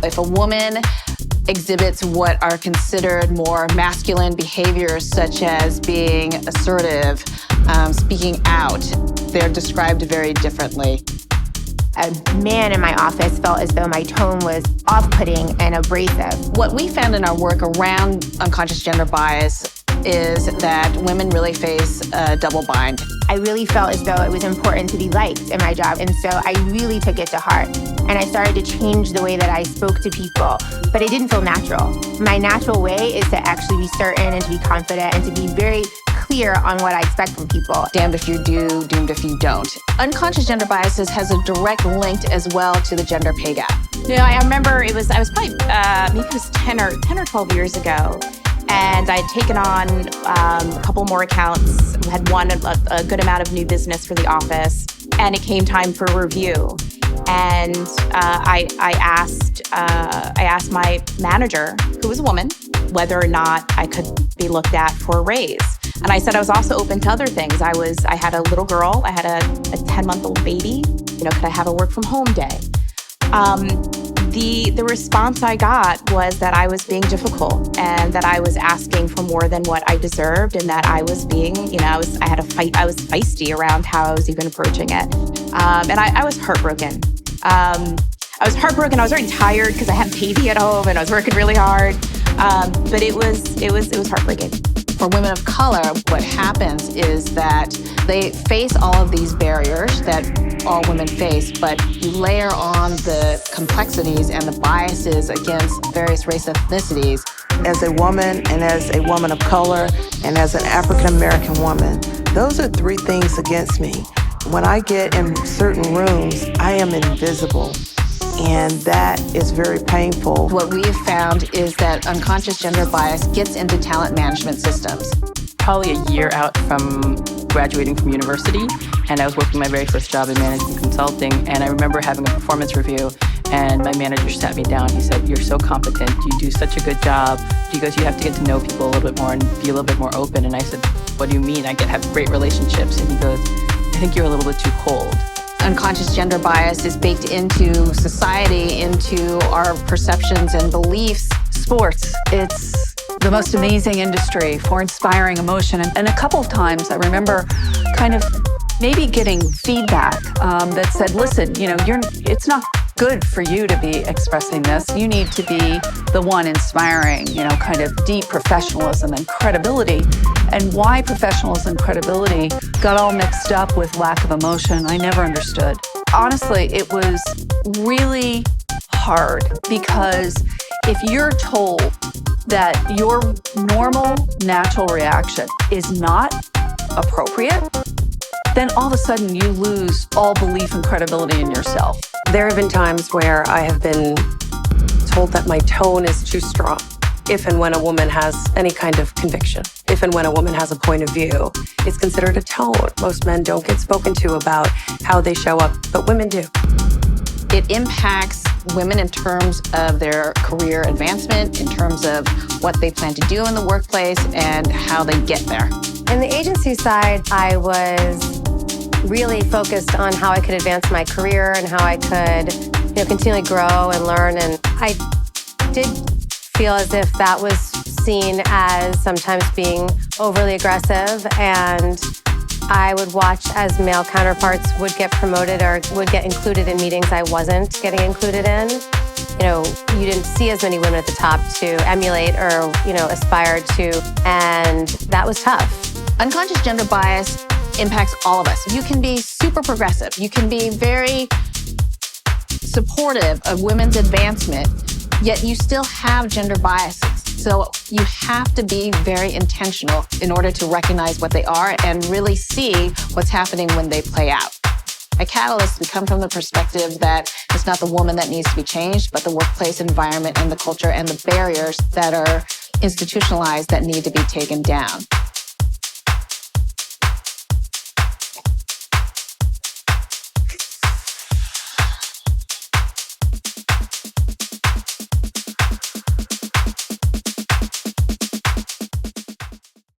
If a woman exhibits what are considered more masculine behaviors, such as being assertive, speaking out, they're described very differently. A man in my office felt as though my tone was off-putting and abrasive. What we found in our work around unconscious gender bias is that women really face a double bind. I really felt as though it was important to be liked in my job, and so I really took it to heart. And I started to change the way that I spoke to people, but it didn't feel natural. My natural way is to actually be certain and to be confident and to be very clear on what I expect from people. Damned if you do, doomed if you don't. Unconscious gender biases has a direct link as well to the gender pay gap. You know, I remember I was probably, maybe it was 10 or 12 years ago. And I had taken on a couple more accounts, had won a good amount of new business for the office, and it came time for review. And I asked my manager, who was a woman, whether or not I could be looked at for a raise. And I said I was also open to other things. I had a little girl, I had a 10-month-old baby. You know, could I have a work from home day? The response I got was that I was being difficult and that I was asking for more than what I deserved, and that I was being, I was feisty around how I was even approaching it. And I was heartbroken. I was already tired because I had a baby at home and I was working really hard. But it was heartbreaking. For women of color, what happens is that they face all of these barriers that all women face, but you layer on the complexities and the biases against various race ethnicities. As a woman and as a woman of color and as an African-American woman, those are three things against me. When I get in certain rooms, I am invisible. And that is very painful. What we have found is that unconscious gender bias gets into talent management systems. Probably a year out from graduating from university, and I was working my very first job in management consulting, and I remember having a performance review, and my manager sat me down. He said, "You're so competent, you do such a good job." He goes, "You have to get to know people a little bit more and be a little bit more open." And I said, "What do you mean? I have great relationships." And he goes, "I think you're a little bit too cold." Unconscious gender bias is baked into society, into our perceptions and beliefs. Sports, it's the most amazing industry for inspiring emotion. And a couple of times I remember kind of maybe getting feedback that said, listen, it's not good for you to be expressing this. You need to be the one inspiring, kind of deep professionalism and credibility. And why professionalism and credibility got all mixed up with lack of emotion, I never understood. Honestly, it was really hard because if you're told that your normal, natural reaction is not appropriate, then all of a sudden you lose all belief and credibility in yourself. There have been times where I have been told that my tone is too strong. If and when a woman has any kind of conviction, if and when a woman has a point of view, it's considered a tone. Most men don't get spoken to about how they show up, but women do. It impacts women in terms of their career advancement, in terms of what they plan to do in the workplace and how they get there. In the agency side, I was really focused on how I could advance my career and how I could, continually grow and learn. And I did feel as if that was seen as sometimes being overly aggressive, and I would watch as male counterparts would get promoted or would get included in meetings I wasn't getting included in. You didn't see as many women at the top to emulate or, aspire to, and that was tough. Unconscious gender bias impacts all of us. You can be super progressive. You can be very supportive of women's advancement, yet you still have gender biases. So you have to be very intentional in order to recognize what they are and really see what's happening when they play out. At Catalyst, we come from the perspective that it's not the woman that needs to be changed, but the workplace environment and the culture and the barriers that are institutionalized that need to be taken down.